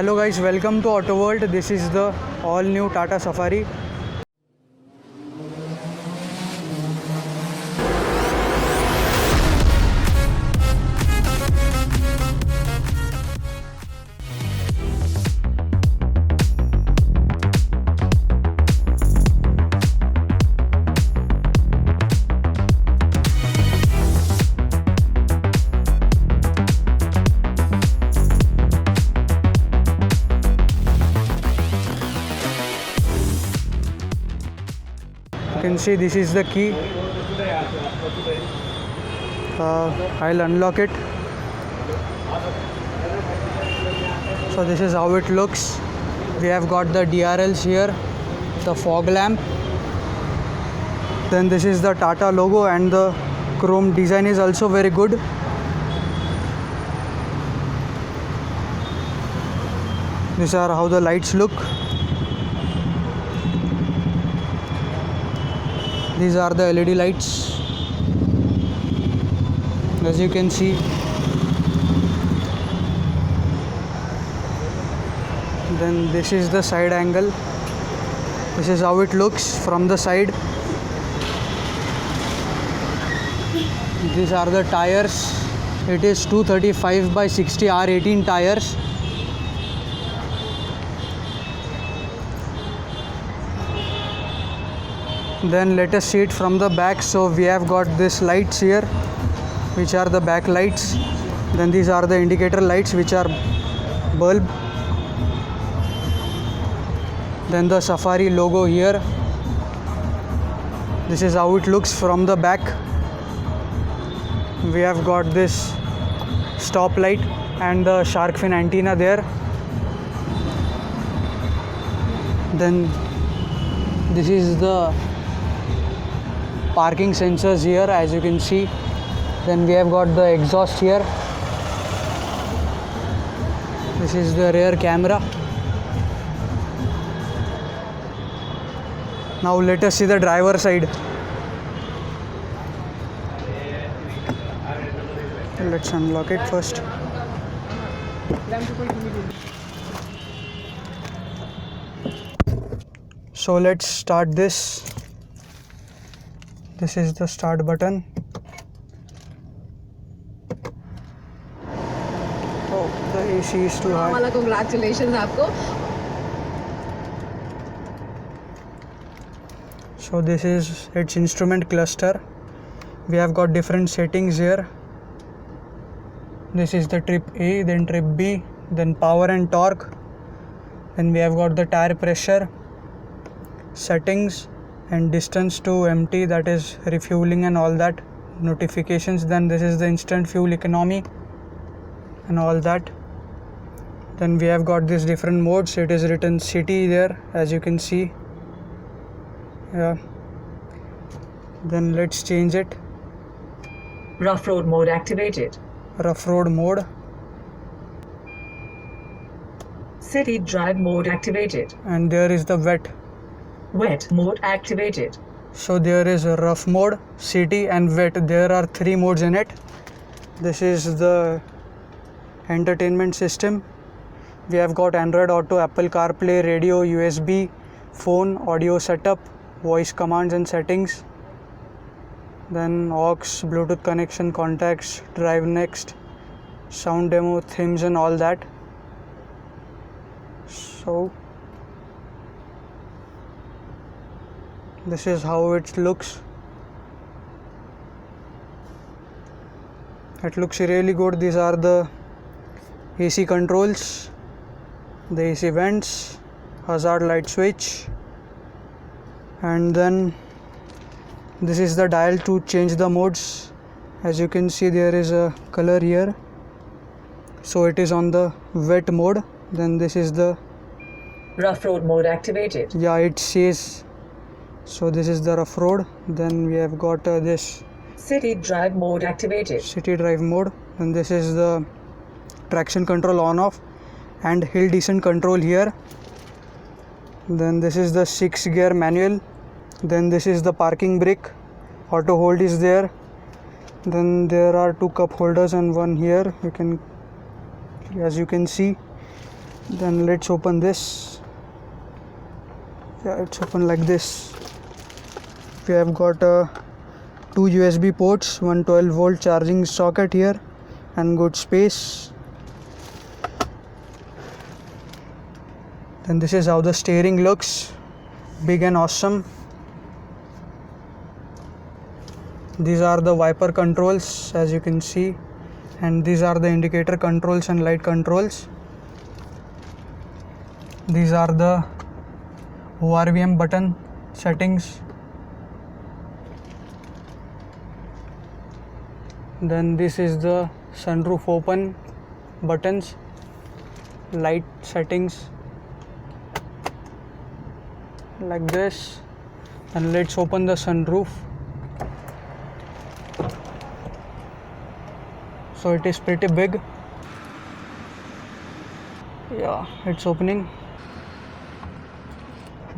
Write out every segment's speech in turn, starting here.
Hello guys, welcome to Auto World. This is the all new Tata Safari. You can see this is the key. I'll unlock it. So this is how it looks. We have got the DRLs here, the fog lamp. Then this is the Tata logo, and the chrome design is also very good. These are how the lights look. These are the LED lights, as you can see. Then this is the side angle. This is how it looks from the side. These are the tires. It is 235 by 60 R18 tires. Then let us see it from the back. So we have got this lights here, which are the back lights. Then these are the indicator lights, which are bulb. Then the Safari logo here. This is how it looks from the back. We have got this stop light and the shark fin antenna there. Then this is the parking sensors here, as you can see. Then we have got the exhaust here. This is the rear camera. Now let us see the driver side. Let's unlock it first. So let's start this. This is the start button. Oh, the AC is too high. Congratulations आपको. So this is its instrument cluster. We have got different settings here. This is the trip A, then trip B, then power and torque. Then we have got the tire pressure, settings, and distance to empty, that is refueling and all that, notifications. Then this is the instant fuel economy and all that. Then we have got these different modes. It is written city there, as you can see. Yeah. Then let's change it. Rough road mode activated. Rough road mode. City drive mode activated. And there is the wet. Wet mode activated. So there is a rough mode, city, and wet. There are 3 modes in it. This is the entertainment system. We have got Android Auto, Apple CarPlay, radio, USB, phone, audio setup, voice commands and settings. Then aux, Bluetooth connection, contacts, drive next, sound demo, themes and all that. So this is how it looks. It looks really good. These are the AC controls, the AC vents, hazard light switch, and then this is the dial to change the modes. As you can see, there is a color here, so it is on the wet mode. Then this is the rough road mode activated. Yeah, it says. So this is the rough road. Then we have got this city drive mode activated. City drive mode. And this is the traction control on off and hill descent control here. Then this is the 6 gear manual. Then this is the parking brake. Auto hold is there. Then there are 2 cup holders and one here. As you can see. Then let's open this. Yeah, it's open like this. We have got two USB ports, one 12-volt charging socket here, and good space. Then this is how the steering looks, big and awesome. These are the wiper controls, as you can see, and these are the indicator controls and light controls. These are the ORVM button settings. Then this is the sunroof open buttons, light settings like this. And let's open the sunroof. So it is pretty big. Yeah, it's opening.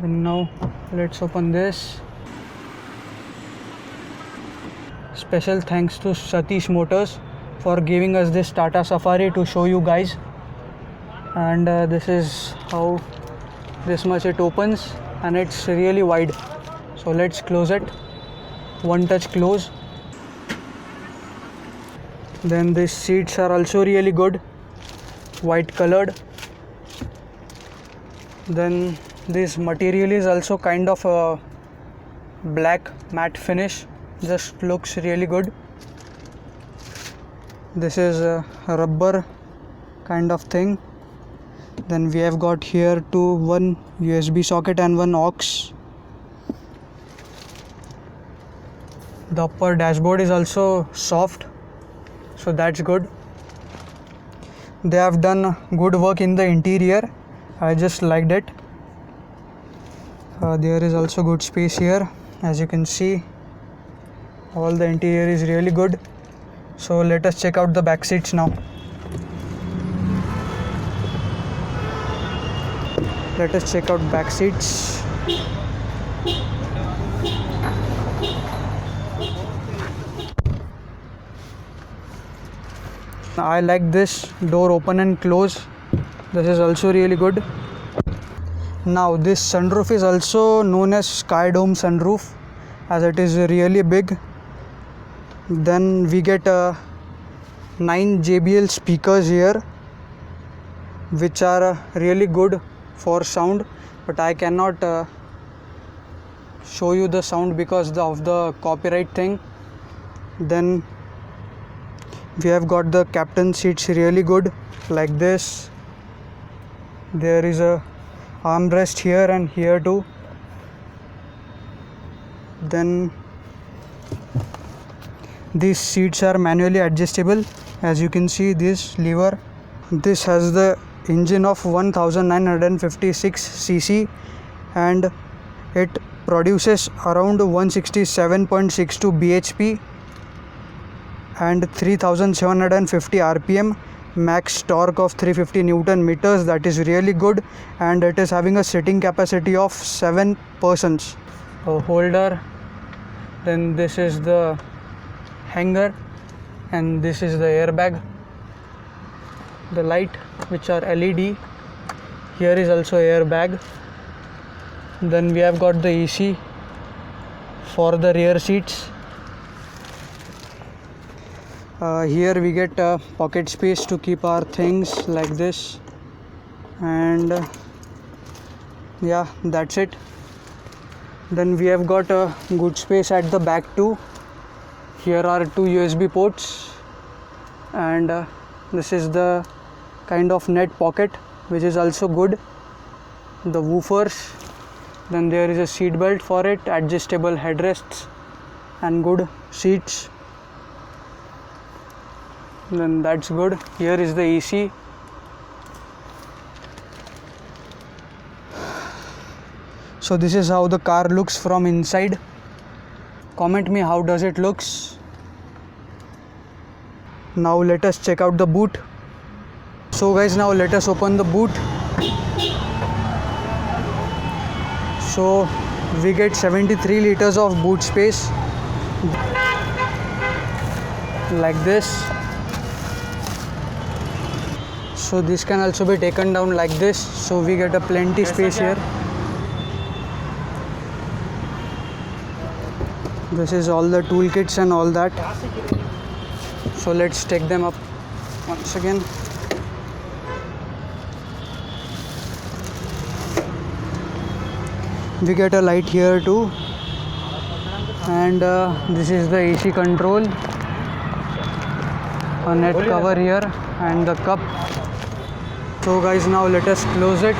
And now let's open this. Special thanks to Satish Motors for giving us this Tata Safari to show you guys. And this is how this much it opens, and it's really wide. So let's close it. One touch close. Then these seats are also really good, white colored. Then this material is also kind of a black matte finish, just looks really good. This is a rubber kind of thing. Then we have got here one USB socket and one aux. The upper dashboard is also soft, so that's good. They have done good work in the interior. I just liked it. There is also good space here, as you can see. All the interior is really good. So let us check out the back seats now. Let us check out back seats. I like this door open and close. This is also really good. Now this sunroof is also known as Sky Dome sunroof, as it is really big. Then we get 9 JBL speakers here, which are really good for sound, but I cannot show you the sound because of the copyright thing. Then we have got the captain seats really good, like this. There is a armrest here and here too. Then these seats are manually adjustable, as you can see this lever. This has the engine of 1956 cc and it produces around 167.62 bhp and 3750 rpm, max torque of 350 newton meters. That is really good, and it is having a sitting capacity of 7 persons. A holder. Then this is the hanger, and this is the airbag. The light, which are LED. Here is also airbag. Then we have got the AC for the rear seats. Here we get pocket space to keep our things like this, and yeah, that's it. Then we have got a good space at the back too. Here are 2 USB ports, and this is the kind of net pocket, which is also good. The woofers. Then there is a seat belt for it, adjustable headrests, and good seats. Then that's good. Here is the AC. So this is how the car looks from inside. Comment me how does it looks. Now let us check out the boot. So guys, now let us open the boot. So we get 73 liters of boot space, like this. So this can also be taken down like this, so we get a plenty space here. This is all the toolkits and all that. So let's take them up once again. We get a light here too, and this is the AC control, a net cover here, and the cup. So guys, now let us close it.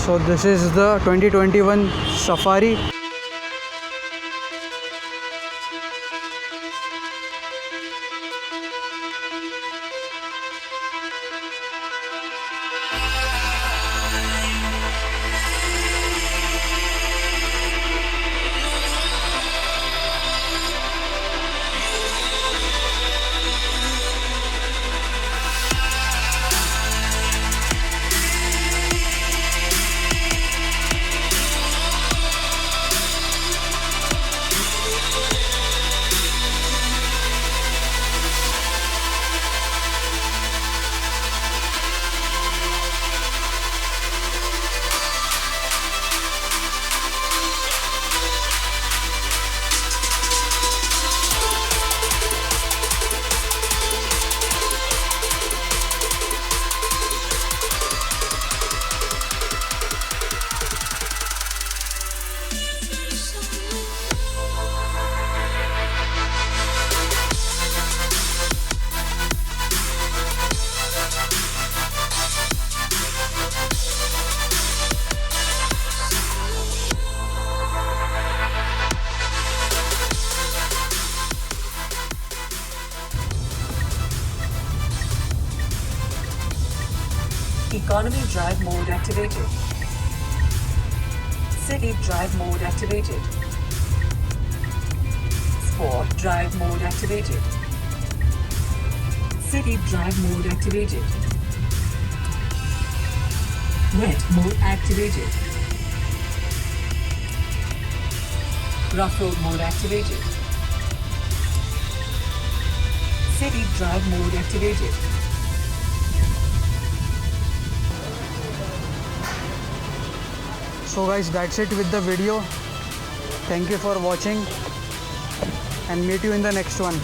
So this is the 2021 Safari. Economy drive mode activated. City drive mode activated. Sport drive mode activated. City drive mode activated. Wet mode activated. Rough road mode activated. City drive mode activated. So guys, that's it with the video. Thank you for watching, and meet you in the next one.